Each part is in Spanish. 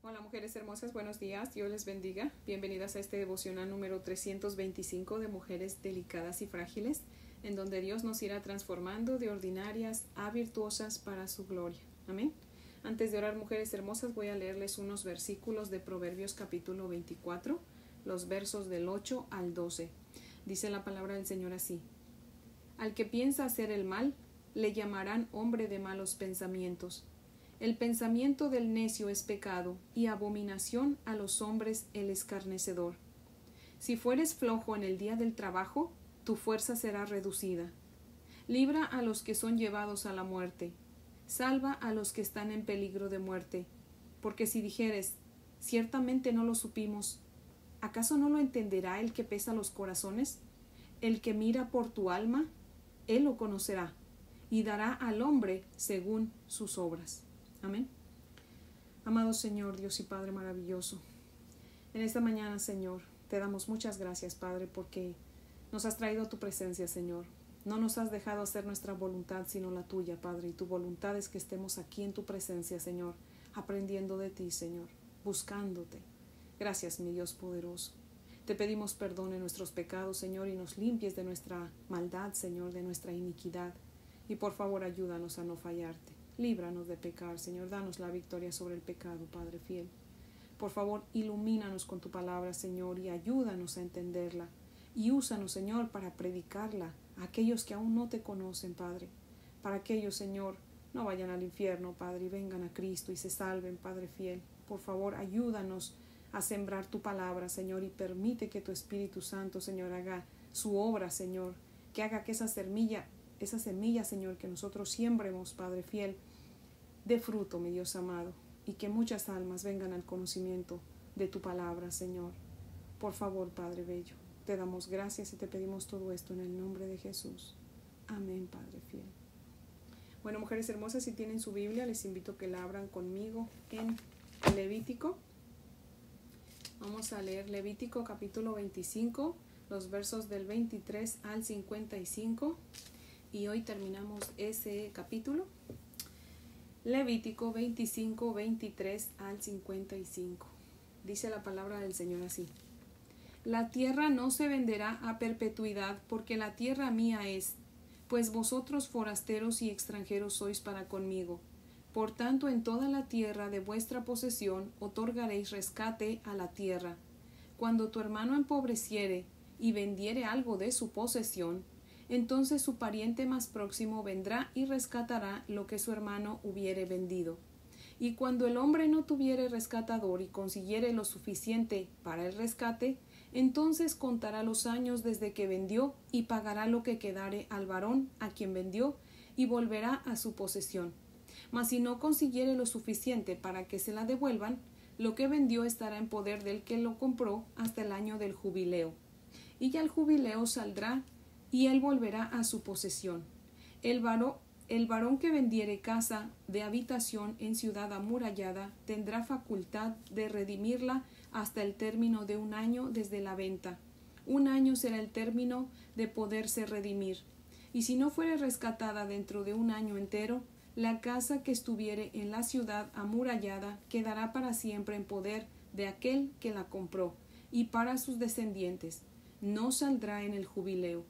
Hola mujeres hermosas, buenos días, Dios les bendiga. Bienvenidas a este devocional número 325 de Mujeres Delicadas y Frágiles, en donde Dios nos irá transformando de ordinarias a virtuosas para su gloria. Amén. Antes de orar, mujeres hermosas, voy a leerles unos versículos de Proverbios capítulo 24, los versos del 8 al 12. Dice la palabra del Señor así: Al que piensa hacer el mal, le llamarán hombre de malos pensamientos. El pensamiento del necio es pecado, y abominación a los hombres el escarnecedor. Si fueres flojo en el día del trabajo, tu fuerza será reducida. Libra a los que son llevados a la muerte. Salva a los que están en peligro de muerte. Porque si dijeres, ciertamente no lo supimos, ¿acaso no lo entenderá el que pesa los corazones? El que mira por tu alma, él lo conocerá, y dará al hombre según sus obras. Amén. Amado Señor, Dios y Padre maravilloso, en esta mañana, Señor, te damos muchas gracias, Padre, porque nos has traído a tu presencia, Señor. No nos has dejado hacer nuestra voluntad, sino la tuya, Padre, y tu voluntad es que estemos aquí en tu presencia, Señor, aprendiendo de ti, Señor, buscándote. Gracias, mi Dios poderoso. Te pedimos perdón en nuestros pecados, Señor, y nos limpies de nuestra maldad, Señor, de nuestra iniquidad. Y por favor, ayúdanos a no fallarte. Líbranos de pecar, Señor, danos la victoria sobre el pecado, Padre fiel. Por favor, ilumínanos con tu palabra, Señor, y ayúdanos a entenderla. Y úsanos, Señor, para predicarla a aquellos que aún no te conocen, Padre. Para que ellos, Señor, no vayan al infierno, Padre, y vengan a Cristo y se salven, Padre fiel. Por favor, ayúdanos a sembrar tu palabra, Señor, y permite que tu Espíritu Santo, Señor, haga su obra, Señor, que haga que esa semilla, Señor, que nosotros siembremos, Padre fiel, dé fruto, mi Dios amado, y que muchas almas vengan al conocimiento de tu palabra, Señor. Por favor, Padre bello, te damos gracias y te pedimos todo esto en el nombre de Jesús. Amén, Padre fiel. Bueno, mujeres hermosas, si tienen su Biblia, les invito a que la abran conmigo en Levítico. Vamos a leer Levítico capítulo 25, los versos del 23 al 55. Y hoy terminamos ese capítulo. Levítico 25, 23 al 55. Dice la palabra del Señor así: La tierra no se venderá a perpetuidad, porque la tierra mía es, pues vosotros forasteros y extranjeros sois para conmigo. Por tanto, en toda la tierra de vuestra posesión otorgaréis rescate a la tierra. Cuando tu hermano empobreciere y vendiere algo de su posesión, entonces su pariente más próximo vendrá y rescatará lo que su hermano hubiere vendido. Y cuando el hombre no tuviere rescatador y consiguiere lo suficiente para el rescate, entonces contará los años desde que vendió y pagará lo que quedare al varón a quien vendió y volverá a su posesión. Mas si no consiguiere lo suficiente para que se la devuelvan, lo que vendió estará en poder del que lo compró hasta el año del jubileo. Y ya el jubileo saldrá y él volverá a su posesión. El varón que vendiere casa de habitación en ciudad amurallada tendrá facultad de redimirla hasta el término de 1 año desde la venta. 1 año será el término de poderse redimir. Y si no fuere rescatada dentro de 1 año entero, la casa que estuviere en la ciudad amurallada quedará para siempre en poder de aquel que la compró, y para sus descendientes. No saldrá en el jubileo.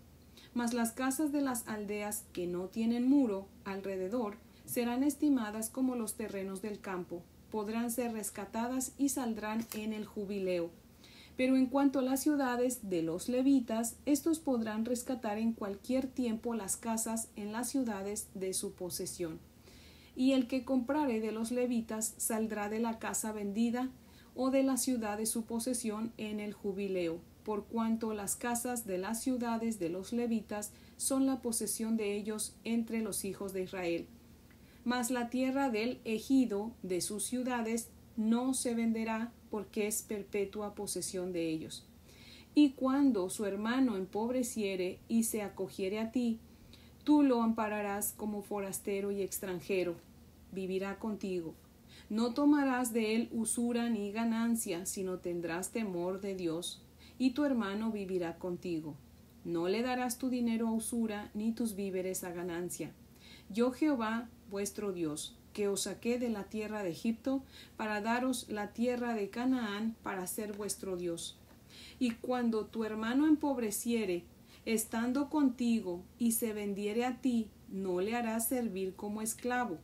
Mas las casas de las aldeas que no tienen muro alrededor serán estimadas como los terrenos del campo, podrán ser rescatadas y saldrán en el jubileo. Pero en cuanto a las ciudades de los levitas, estos podrán rescatar en cualquier tiempo las casas en las ciudades de su posesión. Y el que comprare de los levitas saldrá de la casa vendida o de la ciudad de su posesión en el jubileo, por cuanto las casas de las ciudades de los levitas son la posesión de ellos entre los hijos de Israel. Mas la tierra del ejido de sus ciudades no se venderá, porque es perpetua posesión de ellos. Y cuando su hermano empobreciere y se acogiere a ti, tú lo ampararás como forastero y extranjero, vivirá contigo. No tomarás de él usura ni ganancia, sino tendrás temor de Dios, y tu hermano vivirá contigo. No le darás tu dinero a usura, ni tus víveres a ganancia. Yo Jehová, vuestro Dios, que os saqué de la tierra de Egipto, para daros la tierra de Canaán para ser vuestro Dios. Y cuando tu hermano empobreciere, estando contigo, y se vendiere a ti, no le harás servir como esclavo,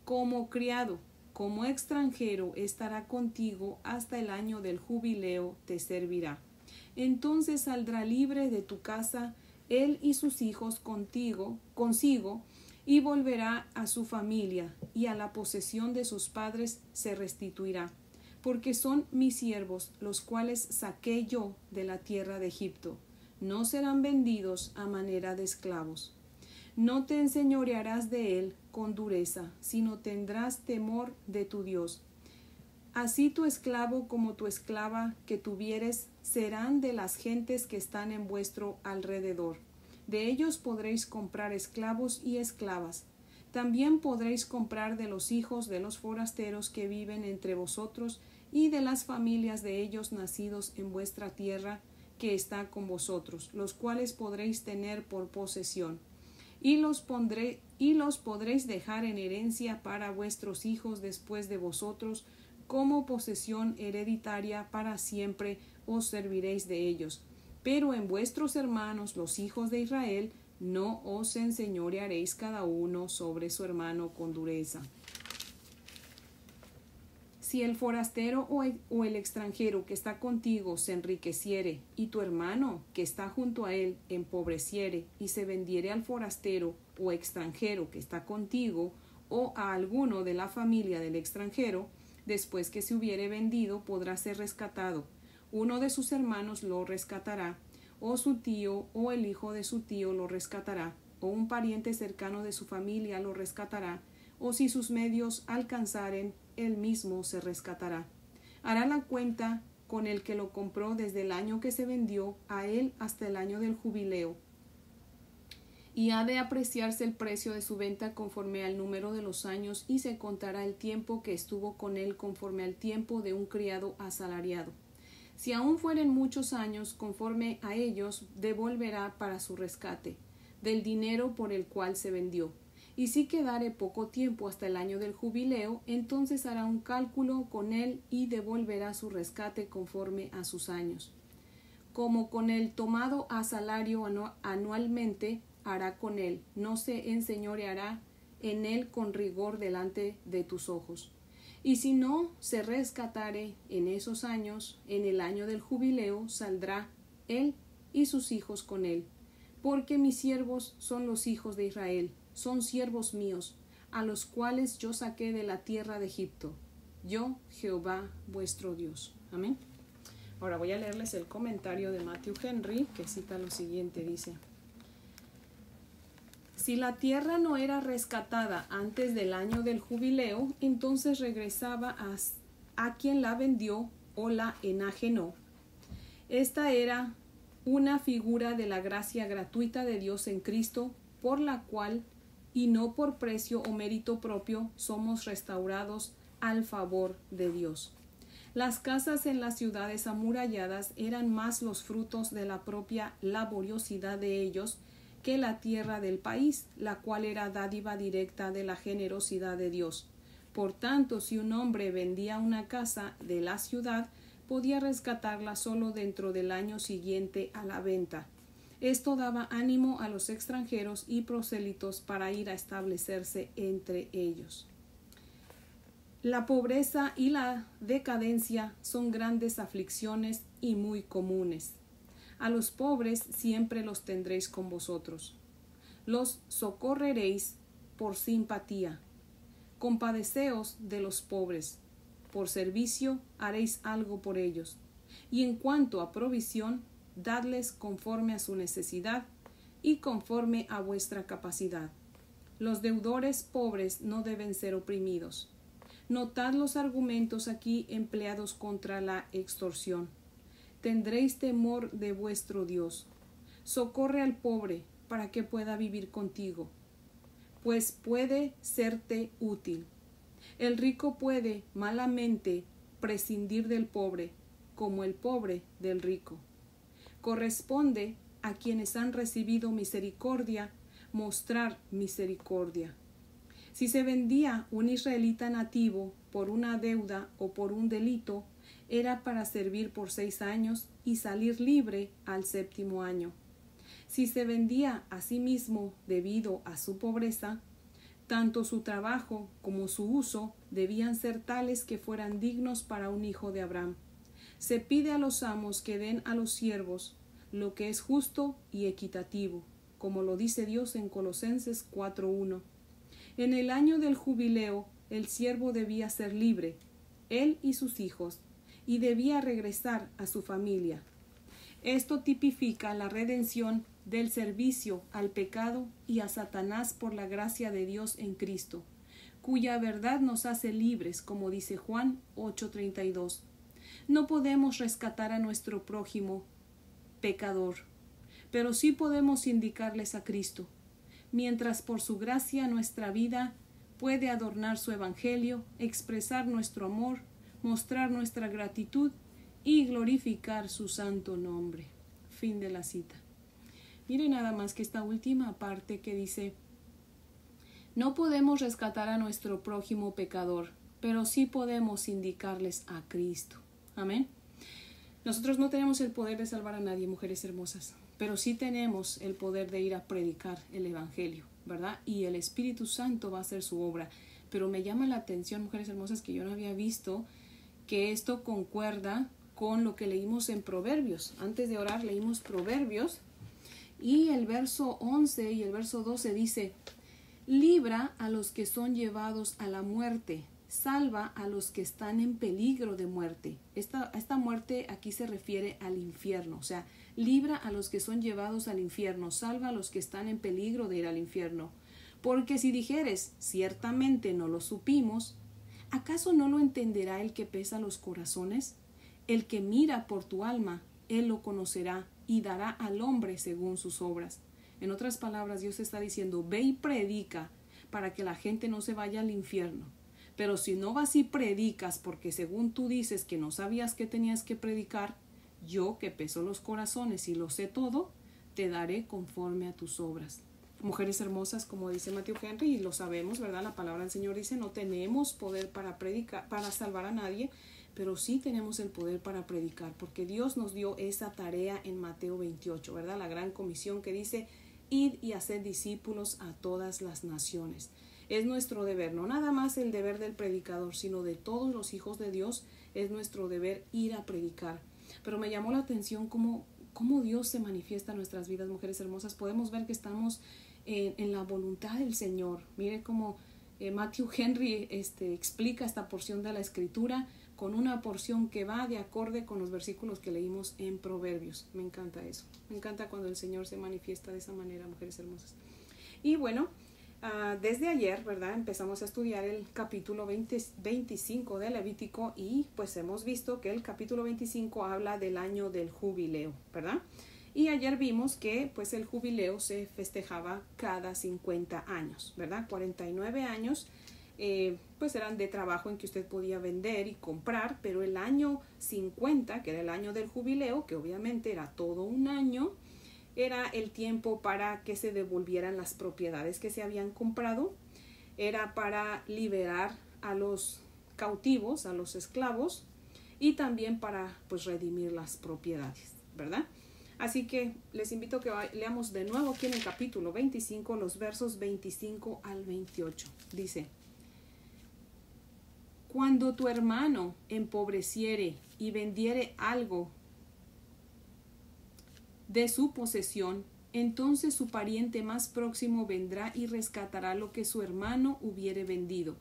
como criado, como extranjero estará contigo hasta el año del jubileo te servirá. Entonces saldrá libre de tu casa él y sus hijos consigo, y volverá a su familia, y a la posesión de sus padres se restituirá, porque son mis siervos, los cuales saqué yo de la tierra de Egipto. No serán vendidos a manera de esclavos. No te enseñorearás de él con dureza, sino tendrás temor de tu Dios. Así tu esclavo como tu esclava que tuvieres serán de las gentes que están en vuestro alrededor. De ellos podréis comprar esclavos y esclavas. También podréis comprar de los hijos de los forasteros que viven entre vosotros y de las familias de ellos nacidos en vuestra tierra que está con vosotros, los cuales podréis tener por posesión. Y los podréis dejar en herencia para vuestros hijos después de vosotros, como posesión hereditaria para siempre os serviréis de ellos. Pero en vuestros hermanos, los hijos de Israel, no os enseñorearéis cada uno sobre su hermano con dureza. Si el forastero o el extranjero que está contigo se enriqueciere, y tu hermano que está junto a él empobreciere, y se vendiere al forastero o extranjero que está contigo, o a alguno de la familia del extranjero, después que se hubiere vendido podrá ser rescatado. Uno de sus hermanos lo rescatará, o su tío o el hijo de su tío lo rescatará, o un pariente cercano de su familia lo rescatará, o si sus medios alcanzaren, él mismo se rescatará. Hará la cuenta con el que lo compró desde el año que se vendió a él hasta el año del jubileo, y ha de apreciarse el precio de su venta conforme al número de los años, y se contará el tiempo que estuvo con él conforme al tiempo de un criado asalariado. Si aún fueren muchos años, conforme a ellos devolverá para su rescate del dinero por el cual se vendió. Y si quedare poco tiempo hasta el año del jubileo, entonces hará un cálculo con él y devolverá su rescate conforme a sus años. Como con el tomado a salario anualmente, hará con él, no se enseñoreará en él con rigor delante de tus ojos. Y si no se rescatare en esos años, en el año del jubileo, saldrá él y sus hijos con él. Porque mis siervos son los hijos de Israel, son siervos míos, a los cuales yo saqué de la tierra de Egipto. Yo, Jehová, vuestro Dios. Amén. Ahora voy a leerles el comentario de Matthew Henry, que cita lo siguiente, dice: si la tierra no era rescatada antes del año del jubileo, entonces regresaba a quien la vendió o la enajenó. Esta era una figura de la gracia gratuita de Dios en Cristo, por la cual, y no por precio o mérito propio, somos restaurados al favor de Dios. Las casas en las ciudades amuralladas eran más los frutos de la propia laboriosidad de ellos que la tierra del país, la cual era dádiva directa de la generosidad de Dios. Por tanto, si un hombre vendía una casa de la ciudad, podía rescatarla solo dentro del año siguiente a la venta. Esto daba ánimo a los extranjeros y prosélitos para ir a establecerse entre ellos. La pobreza y la decadencia son grandes aflicciones y muy comunes. A los pobres siempre los tendréis con vosotros. Los socorreréis por simpatía. Compadeceos de los pobres. Por servicio haréis algo por ellos. Y en cuanto a provisión, dadles conforme a su necesidad y conforme a vuestra capacidad. Los deudores pobres no deben ser oprimidos. Notad los argumentos aquí empleados contra la extorsión. Tendréis temor de vuestro Dios. Socorre al pobre para que pueda vivir contigo, pues puede serte útil. El rico puede malamente prescindir del pobre, como el pobre del rico. Corresponde a quienes han recibido misericordia mostrar misericordia. Si se vendía un israelita nativo por una deuda o por un delito, era para servir por 6 años y salir libre al 7º año. Si se vendía a sí mismo debido a su pobreza, tanto su trabajo como su uso debían ser tales que fueran dignos para un hijo de Abraham. Se pide a los amos que den a los siervos lo que es justo y equitativo, como lo dice Dios en Colosenses 4:1. En el año del jubileo, el siervo debía ser libre, él y sus hijos, y debía regresar a su familia. Esto tipifica la redención del servicio al pecado y a Satanás por la gracia de Dios en Cristo, cuya verdad nos hace libres, como dice Juan 8:32. No podemos rescatar a nuestro prójimo pecador, pero sí podemos indicarles a Cristo, mientras por su gracia nuestra vida puede adornar su evangelio, expresar nuestro amor, mostrar nuestra gratitud y glorificar su santo nombre. Fin de la cita. Mire nada más que esta última parte que dice: no podemos rescatar a nuestro prójimo pecador, pero sí podemos indicarles a Cristo. Amén. Nosotros no tenemos el poder de salvar a nadie, mujeres hermosas, pero sí tenemos el poder de ir a predicar el evangelio, ¿verdad? Y el Espíritu Santo va a hacer su obra. Pero me llama la atención, mujeres hermosas, que yo no había visto que esto concuerda con lo que leímos en Proverbios. Antes de orar leímos Proverbios y el verso 11 y el verso 12 dice: libra a los que son llevados a la muerte, salva a los que están en peligro de muerte. Esta muerte aquí se refiere al infierno, o sea, libra a los que son llevados al infierno, salva a los que están en peligro de ir al infierno. Porque si dijeres, ciertamente no lo supimos, ¿acaso no lo entenderá el que pesa los corazones? El que mira por tu alma, él lo conocerá y dará al hombre según sus obras. En otras palabras, Dios está diciendo: ve y predica para que la gente no se vaya al infierno. Pero si no vas y predicas porque según tú dices que no sabías que tenías que predicar, yo que peso los corazones y lo sé todo, te daré conforme a tus obras. Mujeres hermosas, como dice Matthew Henry, y lo sabemos, ¿verdad? La palabra del Señor dice: no tenemos poder para predicar, para salvar a nadie, pero sí tenemos el poder para predicar, porque Dios nos dio esa tarea en Mateo 28, ¿verdad? La gran comisión que dice: id y haced discípulos a todas las naciones. Es nuestro deber, no nada más el deber del predicador, sino de todos los hijos de Dios, es nuestro deber ir a predicar. Pero me llamó la atención cómo Dios se manifiesta en nuestras vidas, mujeres hermosas. Podemos ver que estamos en la voluntad del Señor. Mire cómo Matthew Henry explica esta porción de la Escritura con una porción que va de acorde con los versículos que leímos en Proverbios. Me encanta eso. Me encanta cuando el Señor se manifiesta de esa manera, mujeres hermosas. Y bueno, desde ayer, ¿verdad? Empezamos a estudiar el capítulo 25 de Levítico y pues hemos visto que el capítulo 25 habla del año del jubileo, ¿verdad? Y ayer vimos que pues el jubileo se festejaba cada 50 años, ¿verdad? 49 años pues eran de trabajo en que usted podía vender y comprar, pero el año 50, que era el año del jubileo, que obviamente era todo un año, era el tiempo para que se devolvieran las propiedades que se habían comprado, era para liberar a los cautivos, a los esclavos, y también para pues redimir las propiedades, ¿verdad? Así que les invito a que leamos de nuevo aquí en el capítulo 25, los versos 25 al 28. Dice: cuando tu hermano empobreciere y vendiere algo de su posesión, entonces su pariente más próximo vendrá y rescatará lo que su hermano hubiere vendido.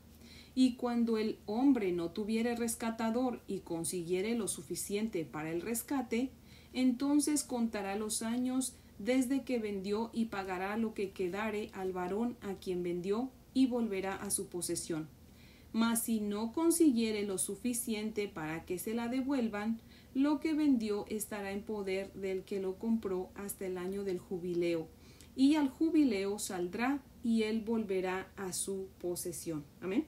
Y cuando el hombre no tuviere rescatador y consiguiere lo suficiente para el rescate, entonces contará los años desde que vendió y pagará lo que quedare al varón a quien vendió y volverá a su posesión. Mas si no consiguiere lo suficiente para que se la devuelvan, lo que vendió estará en poder del que lo compró hasta el año del jubileo, y al jubileo saldrá y él volverá a su posesión. Amén.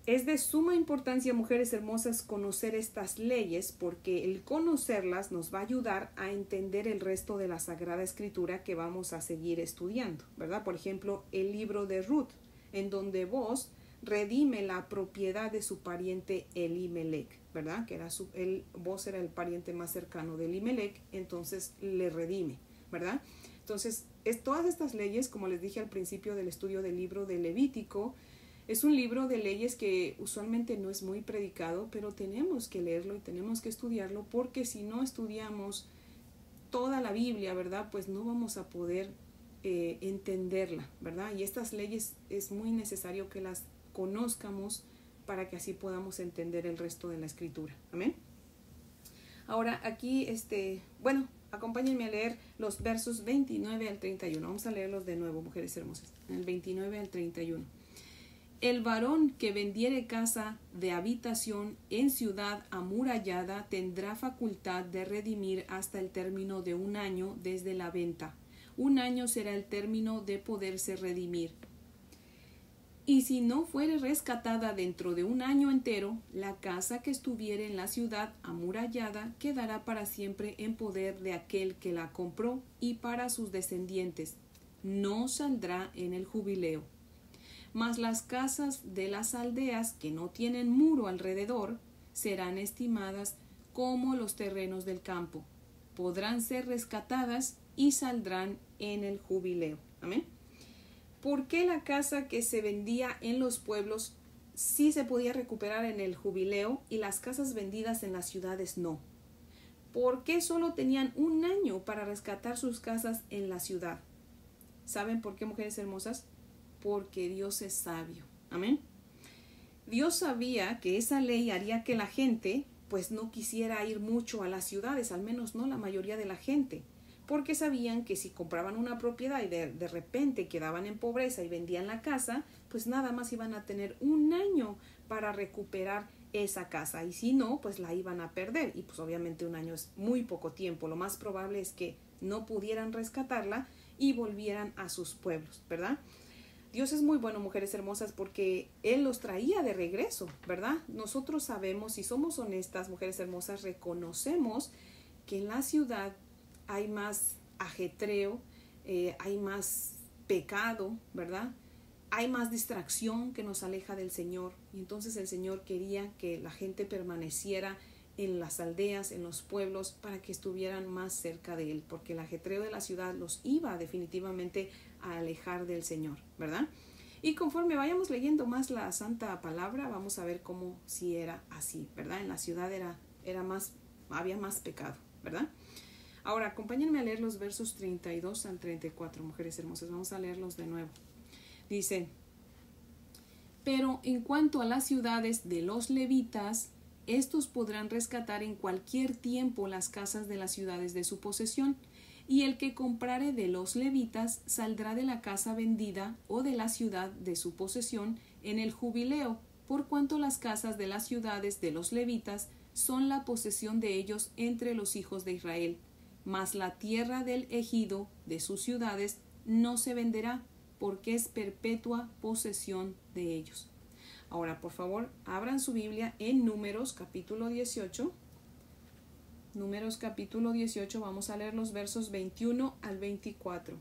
Es de suma importancia, mujeres hermosas, conocer estas leyes, porque el conocerlas nos va a ayudar a entender el resto de la Sagrada Escritura que vamos a seguir estudiando, ¿verdad? Por ejemplo, el libro de Ruth. en donde Boz redime la propiedad de su pariente Elimelech, ¿verdad? Que era Boz era el pariente más cercano de Elimelech, entonces le redime, ¿verdad? Entonces, todas estas leyes, como les dije al principio del estudio del libro de Levítico, es un libro de leyes que usualmente no es muy predicado, pero tenemos que leerlo y tenemos que estudiarlo, porque si no estudiamos toda la Biblia, ¿verdad? Pues no vamos a poder entenderla, ¿verdad? Y estas leyes es muy necesario que las conozcamos para que así podamos entender el resto de la Escritura. Amén. Ahora aquí, bueno, acompáñenme a leer los versos 29 al 31. Vamos a leerlos de nuevo, mujeres hermosas. El 29 al 31. El varón que vendiere casa de habitación en ciudad amurallada tendrá facultad de redimir hasta el término de 1 año desde la venta. 1 año será el término de poderse redimir. Y si no fuere rescatada dentro de 1 año entero, la casa que estuviere en la ciudad amurallada quedará para siempre en poder de aquel que la compró y para sus descendientes. No saldrá en el jubileo. Mas las casas de las aldeas que no tienen muro alrededor serán estimadas como los terrenos del campo. Podrán ser rescatadas y saldrán en el jubileo. Amén. ¿Por qué la casa que se vendía en los pueblos sí se podía recuperar en el jubileo y las casas vendidas en las ciudades no? ¿Por qué solo tenían 1 año para rescatar sus casas en la ciudad? ¿Saben por qué, mujeres hermosas? Porque Dios es sabio. Amén. Dios sabía que esa ley haría que la gente pues no quisiera ir mucho a las ciudades, al menos no la mayoría de la gente, porque sabían que si compraban una propiedad y de repente quedaban en pobreza y vendían la casa, pues nada más iban a tener 1 año para recuperar esa casa, y si no, pues la iban a perder, y pues obviamente 1 año es muy poco tiempo. Lo más probable es que no pudieran rescatarla y volvieran a sus pueblos, ¿verdad? Dios es muy bueno, mujeres hermosas, porque Él los traía de regreso, ¿verdad? Nosotros sabemos, si somos honestas, mujeres hermosas, reconocemos que en la ciudad hay más ajetreo, hay más pecado, ¿verdad? Hay más distracción que nos aleja del Señor. Y entonces el Señor quería que la gente permaneciera en las aldeas, en los pueblos, para que estuvieran más cerca de Él, porque el ajetreo de la ciudad los iba definitivamente a alejar del Señor, ¿verdad? Y conforme vayamos leyendo más la Santa Palabra, vamos a ver cómo si era así, ¿verdad? En la ciudad había más pecado, ¿verdad? Ahora, acompáñenme a leer los versos 32 al 34, mujeres hermosas. Vamos a leerlos de nuevo. Dice: pero en cuanto a las ciudades de los levitas, estos podrán rescatar en cualquier tiempo las casas de las ciudades de su posesión, y el que comprare de los levitas saldrá de la casa vendida o de la ciudad de su posesión en el jubileo, por cuanto las casas de las ciudades de los levitas son la posesión de ellos entre los hijos de Israel. Mas la tierra del ejido de sus ciudades no se venderá, porque es perpetua posesión de ellos. Ahora, por favor, abran su Biblia en Números capítulo 18. Números capítulo 18, vamos a leer los versos 21 al 24.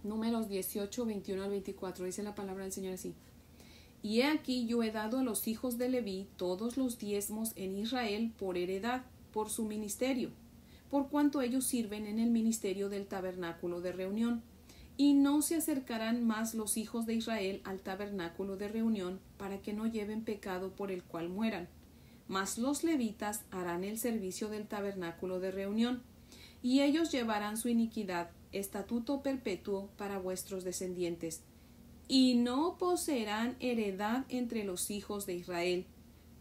Números 18, 21 al 24, dice la palabra del Señor así: y he aquí yo he dado a los hijos de Leví todos los diezmos en Israel por heredad, por su ministerio, por cuanto ellos sirven en el ministerio del tabernáculo de reunión. Y no se acercarán más los hijos de Israel al tabernáculo de reunión, para que no lleven pecado por el cual mueran. Mas los levitas harán el servicio del tabernáculo de reunión, y ellos llevarán su iniquidad, estatuto perpetuo para vuestros descendientes. Y no poseerán heredad entre los hijos de Israel,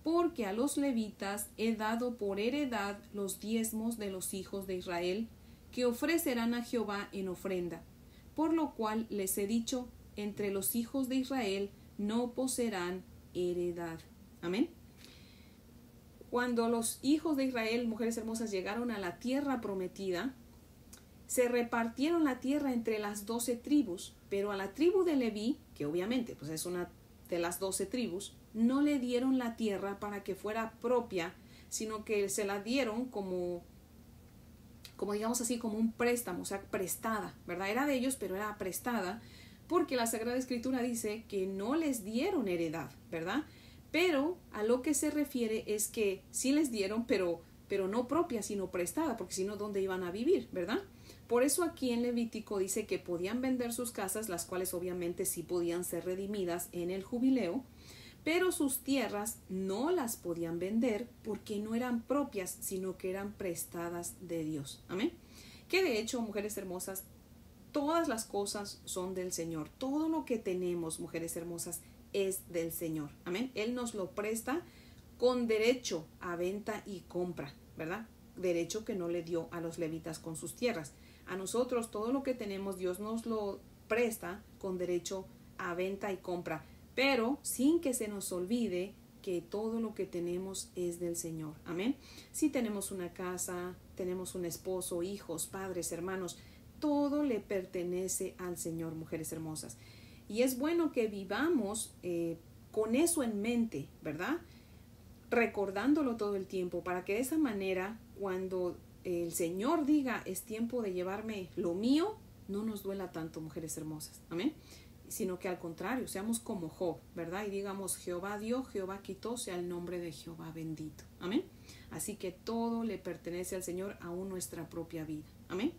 porque a los levitas he dado por heredad los diezmos de los hijos de Israel, que ofrecerán a Jehová en ofrenda. Por lo cual les he dicho, entre los hijos de Israel no poseerán heredad. Amén. Cuando los hijos de Israel, mujeres hermosas, llegaron a la tierra prometida, se repartieron la tierra entre las 12 tribus, pero a la tribu de Leví, que obviamente pues es una de las 12 tribus, no le dieron la tierra para que fuera propia, sino que se la dieron como como digamos así, como un préstamo, o sea, prestada, ¿verdad? Era de ellos, pero era prestada, porque la Sagrada Escritura dice que no les dieron heredad, ¿verdad? Pero a lo que se refiere es que sí les dieron, pero no propia, sino prestada, porque si no, ¿dónde iban a vivir, verdad? Por eso aquí en Levítico dice que podían vender sus casas, las cuales obviamente sí podían ser redimidas en el jubileo, pero sus tierras no las podían vender porque no eran propias, sino que eran prestadas de Dios. Amén. Que de hecho, mujeres hermosas, todas las cosas son del Señor. Todo lo que tenemos, mujeres hermosas, es del Señor. Amén. Él nos lo presta con derecho a venta y compra, ¿verdad? Derecho que no le dio a los levitas con sus tierras. A nosotros todo lo que tenemos Dios nos lo presta con derecho a venta y compra, pero sin que se nos olvide que todo lo que tenemos es del Señor. Amén. Si tenemos una casa, tenemos un esposo, hijos, padres, hermanos, todo le pertenece al Señor, mujeres hermosas. Y es bueno que vivamos con eso en mente, ¿verdad? Recordándolo todo el tiempo, para que de esa manera, cuando el Señor diga es tiempo de llevarme lo mío, no nos duela tanto, mujeres hermosas. Amén. Sino que al contrario, seamos como Job, ¿verdad? Y digamos, Jehová dio, Jehová quitó, sea el nombre de Jehová bendito. Amén. Así que todo le pertenece al Señor, aún nuestra propia vida. Amén.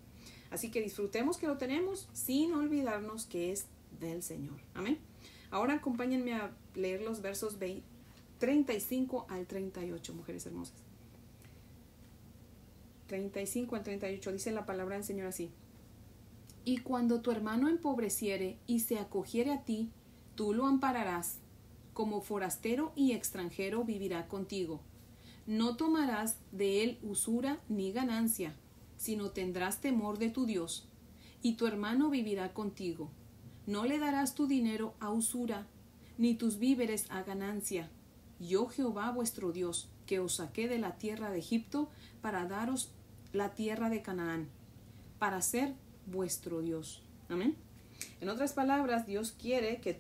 Así que disfrutemos que lo tenemos sin olvidarnos que es del Señor. Amén. Ahora acompáñenme a leer los versos 35 al 38, mujeres hermosas. 35 al 38 dice la palabra del Señor así: y cuando tu hermano empobreciere y se acogiere a ti, tú lo ampararás. Como forastero y extranjero vivirá contigo. No tomarás de él usura ni ganancia, sino tendrás temor de tu Dios, y tu hermano vivirá contigo. No le darás tu dinero a usura, ni tus víveres a ganancia. Yo Jehová vuestro Dios, que os saqué de la tierra de Egipto para daros la tierra de Canaán, para ser vuestro Dios. Amén. En otras palabras, Dios quiere que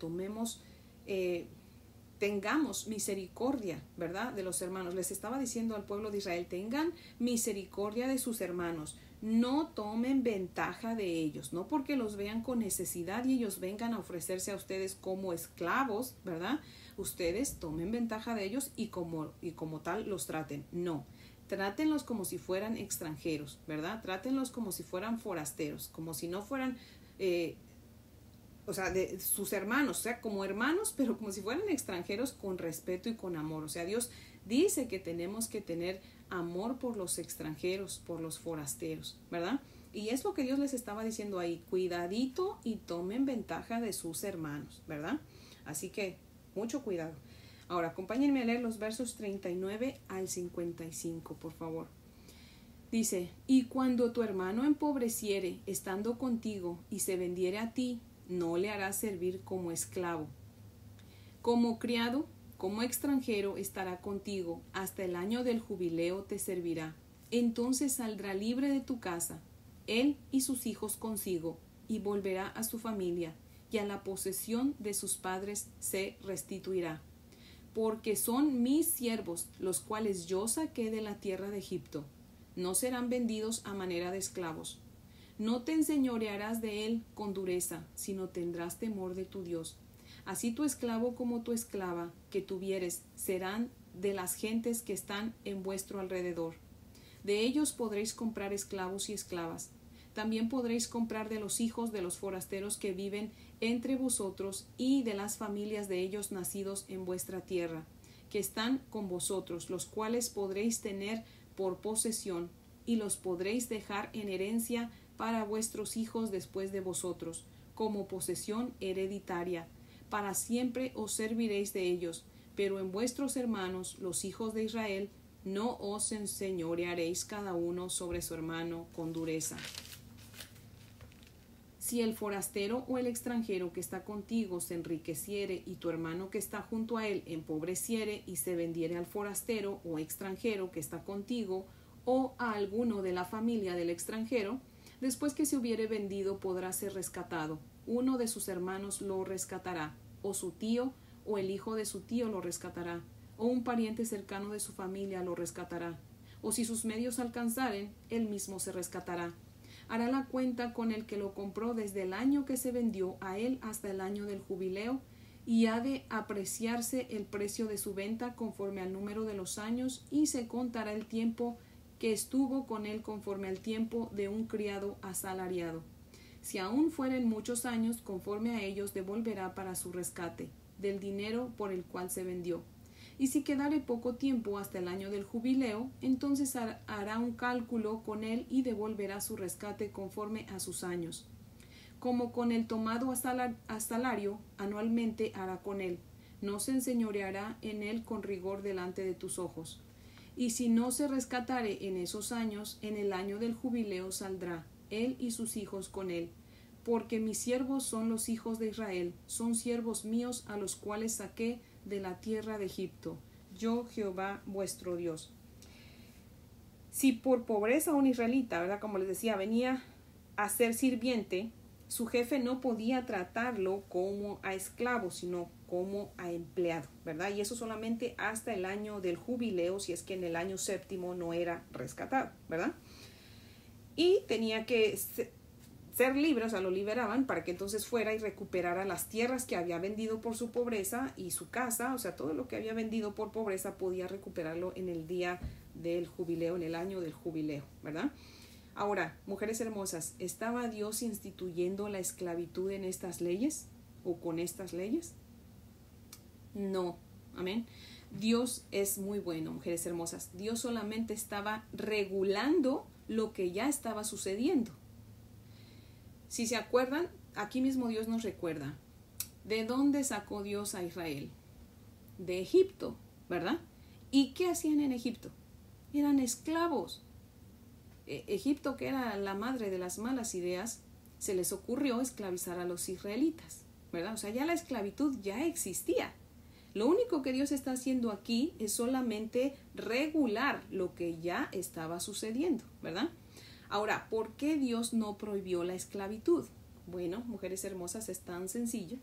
tengamos misericordia, ¿verdad? De los hermanos. Les estaba diciendo al pueblo de Israel, tengan misericordia de sus hermanos. No tomen ventaja de ellos, no porque los vean con necesidad y ellos vengan a ofrecerse a ustedes como esclavos, ¿verdad? Ustedes tomen ventaja de ellos y como tal los traten. No. Trátenlos como si fueran extranjeros, ¿verdad? Trátenlos como si fueran forasteros, como si no fueran, de sus hermanos, o sea, como hermanos, pero como si fueran extranjeros, con respeto y con amor. O sea, Dios dice que tenemos que tener amor por los extranjeros, por los forasteros, ¿verdad? Y es lo que Dios les estaba diciendo ahí: cuidadito y tomen ventaja de sus hermanos, ¿verdad? Así que mucho cuidado. Ahora, acompáñenme a leer los versos 39 al 55, por favor. Dice: y cuando tu hermano empobreciere estando contigo y se vendiere a ti, no le harás servir como esclavo. Como criado, como extranjero estará contigo, hasta el año del jubileo te servirá. Entonces saldrá libre de tu casa, él y sus hijos consigo, y volverá a su familia, y a la posesión de sus padres se restituirá. Porque son mis siervos, los cuales yo saqué de la tierra de Egipto. No serán vendidos a manera de esclavos. No te enseñorearás de él con dureza, sino tendrás temor de tu Dios. Así tu esclavo como tu esclava que tuvieres serán de las gentes que están en vuestro alrededor. De ellos podréis comprar esclavos y esclavas. También podréis comprar de los hijos de los forasteros que viven entre vosotros y de las familias de ellos nacidos en vuestra tierra, que están con vosotros, los cuales podréis tener por posesión, y los podréis dejar en herencia para vuestros hijos después de vosotros, como posesión hereditaria. Para siempre os serviréis de ellos, pero en vuestros hermanos, los hijos de Israel, no os enseñorearéis cada uno sobre su hermano con dureza. Si el forastero o el extranjero que está contigo se enriqueciere y tu hermano que está junto a él empobreciere y se vendiere al forastero o extranjero que está contigo o a alguno de la familia del extranjero, después que se hubiere vendido podrá ser rescatado. Uno de sus hermanos lo rescatará, o su tío o el hijo de su tío lo rescatará, o un pariente cercano de su familia lo rescatará, o si sus medios alcanzaren, él mismo se rescatará. Hará la cuenta con el que lo compró desde el año que se vendió a él hasta el año del jubileo, y ha de apreciarse el precio de su venta conforme al número de los años, y se contará el tiempo que estuvo con él conforme al tiempo de un criado asalariado. Si aún fueren muchos años, conforme a ellos devolverá para su rescate, del dinero por el cual se vendió. Y si quedare poco tiempo hasta el año del jubileo, entonces hará un cálculo con él y devolverá su rescate conforme a sus años. Como con el tomado a salario, anualmente hará con él. No se enseñoreará en él con rigor delante de tus ojos. Y si no se rescatare en esos años, en el año del jubileo saldrá, él y sus hijos con él. Porque mis siervos son los hijos de Israel, son siervos míos a los cuales saqué de la tierra de Egipto, yo Jehová vuestro Dios. Si por pobreza un israelita, ¿verdad?, como les decía, venía a ser sirviente, su jefe no podía tratarlo como a esclavo, sino como a empleado, ¿verdad? Y eso solamente hasta el año del jubileo, si es que en el año séptimo no era rescatado, ¿verdad? Y tenía que ser libre, o sea, lo liberaban para que entonces fuera y recuperara las tierras que había vendido por su pobreza y su casa, o sea, todo lo que había vendido por pobreza podía recuperarlo en el día del jubileo, en el año del jubileo, ¿verdad? Ahora, mujeres hermosas, ¿estaba Dios instituyendo la esclavitud en estas leyes o con estas leyes? No, amén. Dios es muy bueno, mujeres hermosas. Dios solamente estaba regulando lo que ya estaba sucediendo. Si se acuerdan, aquí mismo Dios nos recuerda. ¿De dónde sacó Dios a Israel? De Egipto, ¿verdad? ¿Y qué hacían en Egipto? Eran esclavos. Egipto, que era la madre de las malas ideas, se les ocurrió esclavizar a los israelitas, ¿verdad? O sea, ya la esclavitud ya existía. Lo único que Dios está haciendo aquí es solamente regular lo que ya estaba sucediendo, ¿verdad? Ahora, ¿por qué Dios no prohibió la esclavitud? Bueno, mujeres hermosas, es tan sencillo.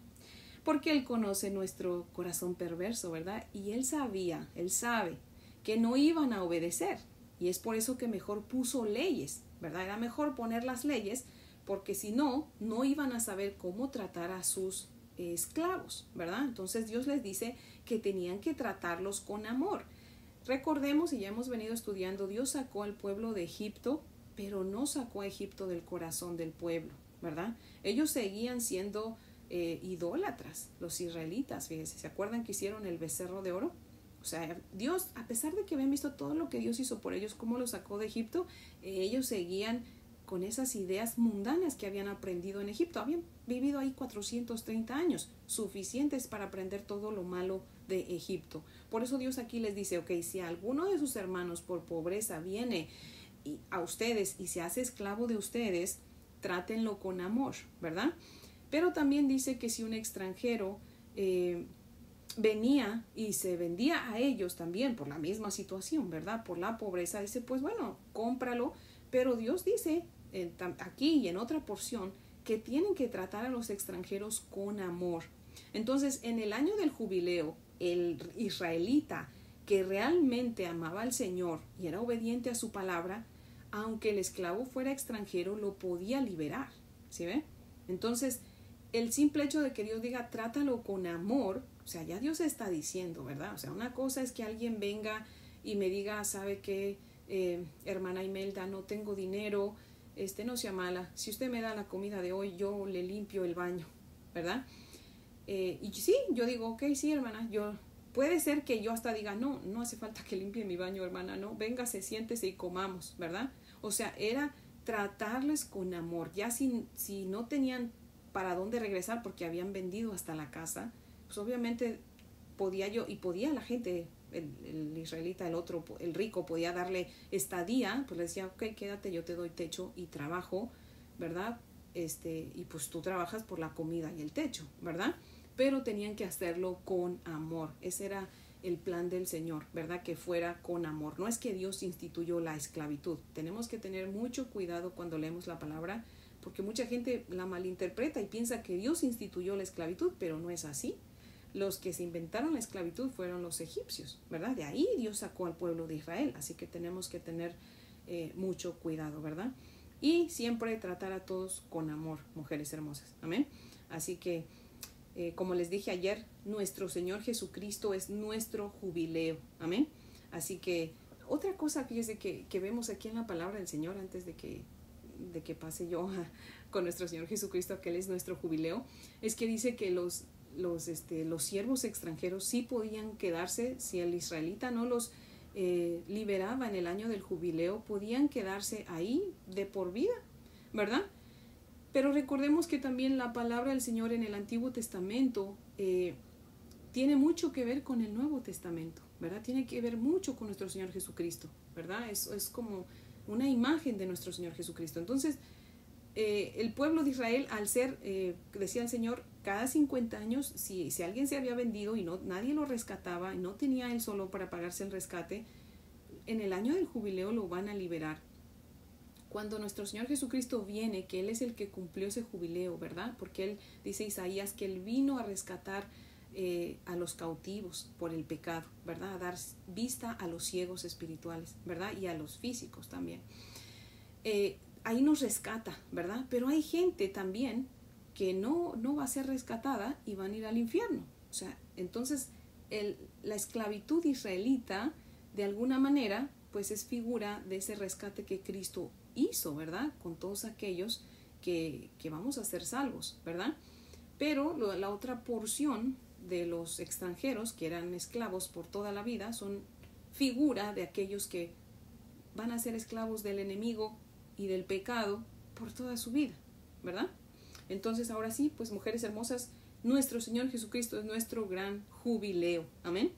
Porque Él conoce nuestro corazón perverso, ¿verdad? Y Él sabe que no iban a obedecer. Y es por eso que mejor puso leyes, ¿verdad? Era mejor poner las leyes porque si no, no iban a saber cómo tratar a sus esclavos, ¿verdad? Entonces Dios les dice que tenían que tratarlos con amor. Recordemos, y ya hemos venido estudiando, Dios sacó al pueblo de Egipto, pero no sacó a Egipto del corazón del pueblo, ¿verdad? Ellos seguían siendo idólatras, los israelitas, fíjense, ¿se acuerdan que hicieron el becerro de oro? O sea, Dios, a pesar de que habían visto todo lo que Dios hizo por ellos, cómo los sacó de Egipto, ellos seguían con esas ideas mundanas que habían aprendido en Egipto. Habían vivido ahí 430 años, suficientes para aprender todo lo malo de Egipto. Por eso Dios aquí les dice, ok, si alguno de sus hermanos por pobreza viene a ustedes y se hace esclavo de ustedes, trátenlo con amor, ¿verdad? Pero también dice que si un extranjero venía y se vendía a ellos también por la misma situación, ¿verdad? Por la pobreza, dice, pues bueno, cómpralo, pero Dios dice aquí y en otra porción que tienen que tratar a los extranjeros con amor. Entonces, en el año del jubileo, el israelita que realmente amaba al Señor y era obediente a su palabra, aunque el esclavo fuera extranjero, lo podía liberar, ¿sí ve? Entonces, el simple hecho de que Dios diga, trátalo con amor, o sea, ya Dios está diciendo, ¿verdad? O sea, una cosa es que alguien venga y me diga, ¿sabe qué, hermana Imelda, no tengo dinero, no sea mala, si usted me da la comida de hoy, yo le limpio el baño, ¿verdad? Y sí, yo digo, ok, sí, hermana, puede ser que yo hasta diga, no hace falta que limpie mi baño, hermana, no, véngase, siéntese y comamos, ¿verdad? O sea, era tratarles con amor. Ya si no tenían para dónde regresar porque habían vendido hasta la casa, pues obviamente podía la gente, el israelita, el rico, podía darle estadía, pues le decía, ok, quédate, yo te doy techo y trabajo, ¿verdad? Y pues tú trabajas por la comida y el techo, ¿verdad? Pero tenían que hacerlo con amor. Ese era el plan del Señor, ¿verdad? Que fuera con amor. No es que Dios instituyó la esclavitud. Tenemos que tener mucho cuidado cuando leemos la palabra, porque mucha gente la malinterpreta y piensa que Dios instituyó la esclavitud, pero no es así. los que se inventaron la esclavitud fueron los egipcios, ¿verdad? De ahí Dios sacó al pueblo de Israel, así que tenemos que tener mucho cuidado, ¿verdad? Y siempre tratar a todos con amor, mujeres hermosas, amén. Así que, como les dije ayer, nuestro Señor Jesucristo es nuestro jubileo, amén. Así que, otra cosa, fíjese que vemos aquí en la palabra del Señor, antes de que pase yo con nuestro Señor Jesucristo, que Él es nuestro jubileo, es que dice que los siervos extranjeros sí podían quedarse, si el israelita no los liberaba en el año del jubileo, podían quedarse ahí de por vida, ¿verdad? Pero recordemos que también la palabra del Señor en el Antiguo Testamento tiene mucho que ver con el Nuevo Testamento, ¿verdad? Tiene que ver mucho con nuestro Señor Jesucristo, ¿verdad? Es como una imagen de nuestro Señor Jesucristo. Entonces, el pueblo de Israel, al ser, decía el Señor, cada 50 años, si alguien se había vendido y nadie lo rescataba y no tenía él solo para pagarse el rescate, en el año del jubileo lo van a liberar. Cuando nuestro Señor Jesucristo viene, que Él es el que cumplió ese jubileo, ¿verdad? Porque Él, dice Isaías, que Él vino a rescatar a los cautivos por el pecado, ¿verdad? A dar vista a los ciegos espirituales, ¿verdad? Y a los físicos también. Ahí nos rescata, ¿verdad? Pero hay gente también que no va a ser rescatada y van a ir al infierno. O sea, entonces la esclavitud israelita, de alguna manera, pues es figura de ese rescate que Cristo hizo, ¿verdad? Con todos aquellos que vamos a ser salvos, ¿verdad? Pero la otra porción de los extranjeros que eran esclavos por toda la vida son figura de aquellos que van a ser esclavos del enemigo y del pecado por toda su vida, ¿verdad? Entonces, ahora sí, pues mujeres hermosas, nuestro Señor Jesucristo es nuestro gran jubileo, amén.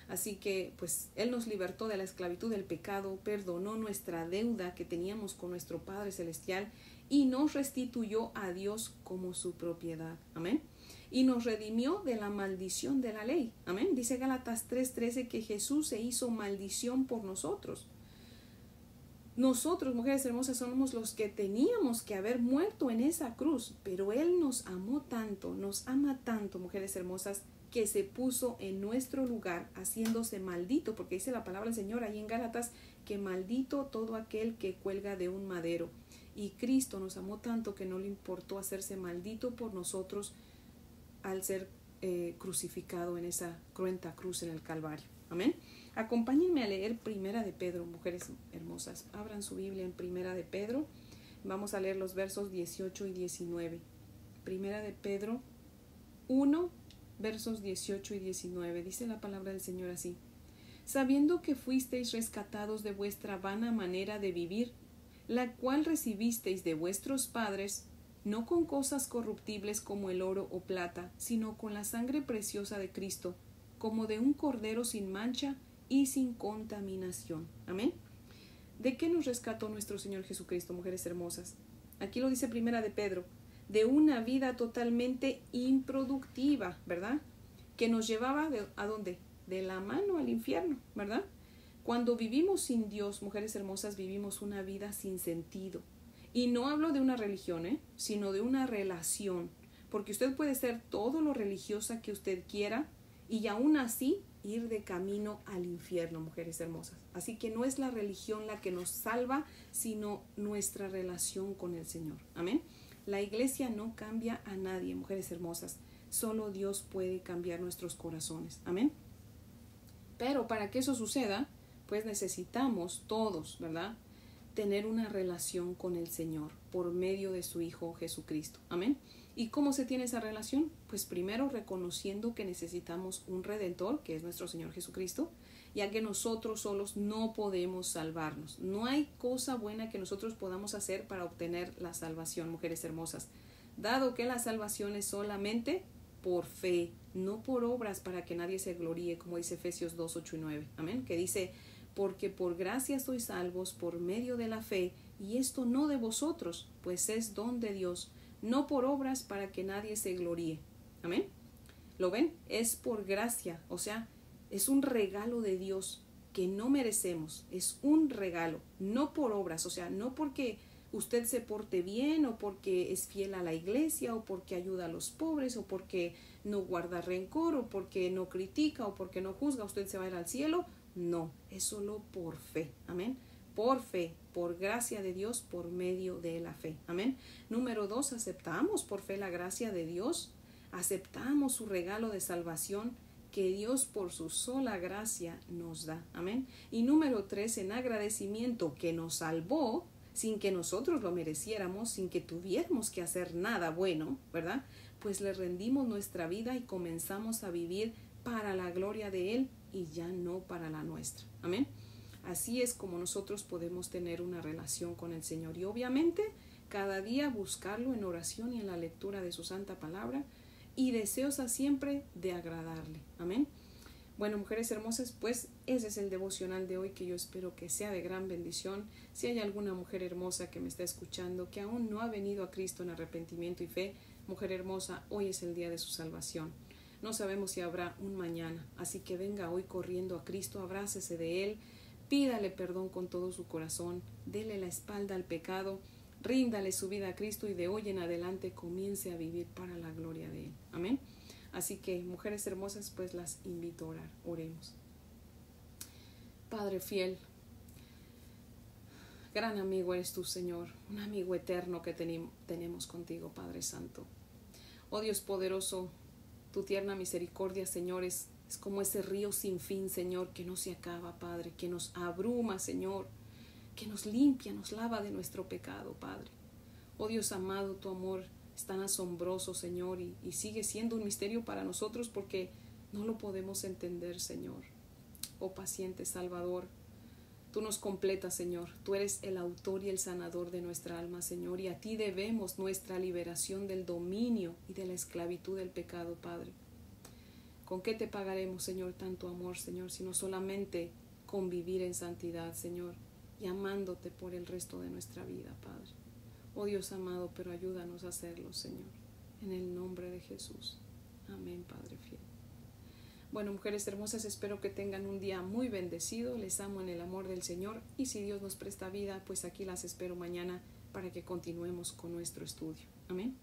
Así que, pues, Él nos libertó de la esclavitud del pecado, perdonó nuestra deuda que teníamos con nuestro Padre Celestial y nos restituyó a Dios como su propiedad, amén. Y nos redimió de la maldición de la ley, amén. Dice Gálatas 3:13 que Jesús se hizo maldición por nosotros. Nosotros, mujeres hermosas, somos los que teníamos que haber muerto en esa cruz, pero Él nos amó tanto, nos ama tanto, mujeres hermosas, que se puso en nuestro lugar, haciéndose maldito, porque dice la palabra del Señor ahí en Gálatas, que maldito todo aquel que cuelga de un madero. Y Cristo nos amó tanto que no le importó hacerse maldito por nosotros al ser crucificado en esa cruenta cruz en el Calvario. Amén. Acompáñenme a leer Primera de Pedro, mujeres hermosas. Abran su Biblia en Primera de Pedro. Vamos a leer los versos 18 y 19. Primera de Pedro 1, versos 18 y 19. Dice la palabra del Señor así: sabiendo que fuisteis rescatados de vuestra vana manera de vivir, la cual recibisteis de vuestros padres, no con cosas corruptibles como el oro o plata, sino con la sangre preciosa de Cristo, como de un cordero sin mancha y sin contaminación. Amén. ¿De qué nos rescató nuestro Señor Jesucristo, mujeres hermosas? Aquí lo dice Primera de Pedro: de una vida totalmente improductiva, ¿verdad? Que nos llevaba ¿a dónde? De la mano al infierno, ¿verdad? Cuando vivimos sin Dios, mujeres hermosas, vivimos una vida sin sentido. Y no hablo de una religión, sino de una relación. Porque usted puede ser todo lo religiosa que usted quiera y aún así ir de camino al infierno, mujeres hermosas. Así que no es la religión la que nos salva, sino nuestra relación con el Señor. Amén. La iglesia no cambia a nadie, mujeres hermosas. Solo Dios puede cambiar nuestros corazones. Amén. Pero para que eso suceda, pues necesitamos todos, ¿verdad?, tener una relación con el Señor por medio de su Hijo Jesucristo. Amén. ¿Y cómo se tiene esa relación? Pues primero reconociendo que necesitamos un Redentor, que es nuestro Señor Jesucristo, ya que nosotros solos no podemos salvarnos. No hay cosa buena que nosotros podamos hacer para obtener la salvación, mujeres hermosas, dado que la salvación es solamente por fe, no por obras para que nadie se gloríe, como dice Efesios 2, 8 y 9. Amén. Que dice: porque por gracia sois salvos por medio de la fe, y esto no de vosotros, pues es don de Dios, no por obras para que nadie se gloríe. Amén. ¿Lo ven? Es por gracia, o sea, es un regalo de Dios que no merecemos, es un regalo, no por obras, o sea, no porque usted se porte bien o porque es fiel a la iglesia o porque ayuda a los pobres o porque no guarda rencor o porque no critica o porque no juzga, usted se va a ir al cielo. No, es solo por fe. Amén. Por fe, por gracia de Dios, por medio de la fe. Amén. Número 2, aceptamos por fe la gracia de Dios. Aceptamos su regalo de salvación que Dios por su sola gracia nos da. Amén. Y número 3, en agradecimiento que nos salvó sin que nosotros lo mereciéramos, sin que tuviéramos que hacer nada bueno, ¿verdad? Pues le rendimos nuestra vida y comenzamos a vivir para la gloria de Él y ya no para la nuestra. Amén. Así es como nosotros podemos tener una relación con el Señor. Y obviamente cada día buscarlo en oración y en la lectura de su santa palabra y deseosa siempre de agradarle. Amén. Bueno, mujeres hermosas, pues ese es el devocional de hoy que yo espero que sea de gran bendición. Si hay alguna mujer hermosa que me está escuchando que aún no ha venido a Cristo en arrepentimiento y fe, mujer hermosa, hoy es el día de su salvación. No sabemos si habrá un mañana, así que venga hoy corriendo a Cristo, abrácese de Él, pídale perdón con todo su corazón, dele la espalda al pecado, ríndale su vida a Cristo y de hoy en adelante comience a vivir para la gloria de Él. Amén. Así que, mujeres hermosas, pues las invito a orar. Oremos. Padre fiel, gran amigo eres tú, Señor, un amigo eterno que tenemos contigo, Padre Santo. Oh Dios poderoso, tu tierna misericordia, Señor, es como ese río sin fin, Señor, que no se acaba, Padre, que nos abruma, Señor, que nos limpia, nos lava de nuestro pecado, Padre. Oh Dios amado, tu amor es tan asombroso, Señor, y sigue siendo un misterio para nosotros porque no lo podemos entender, Señor. Oh paciente Salvador, tú nos completas, Señor. Tú eres el autor y el sanador de nuestra alma, Señor, y a ti debemos nuestra liberación del dominio y de la esclavitud del pecado, Padre. ¿Con qué te pagaremos, Señor, tanto amor, Señor, sino solamente con vivir en santidad, Señor, y amándote por el resto de nuestra vida, Padre? Oh Dios amado, pero ayúdanos a hacerlo, Señor, en el nombre de Jesús. Amén, Padre fiel. Bueno, mujeres hermosas, espero que tengan un día muy bendecido. Les amo en el amor del Señor y si Dios nos presta vida, pues aquí las espero mañana para que continuemos con nuestro estudio. Amén.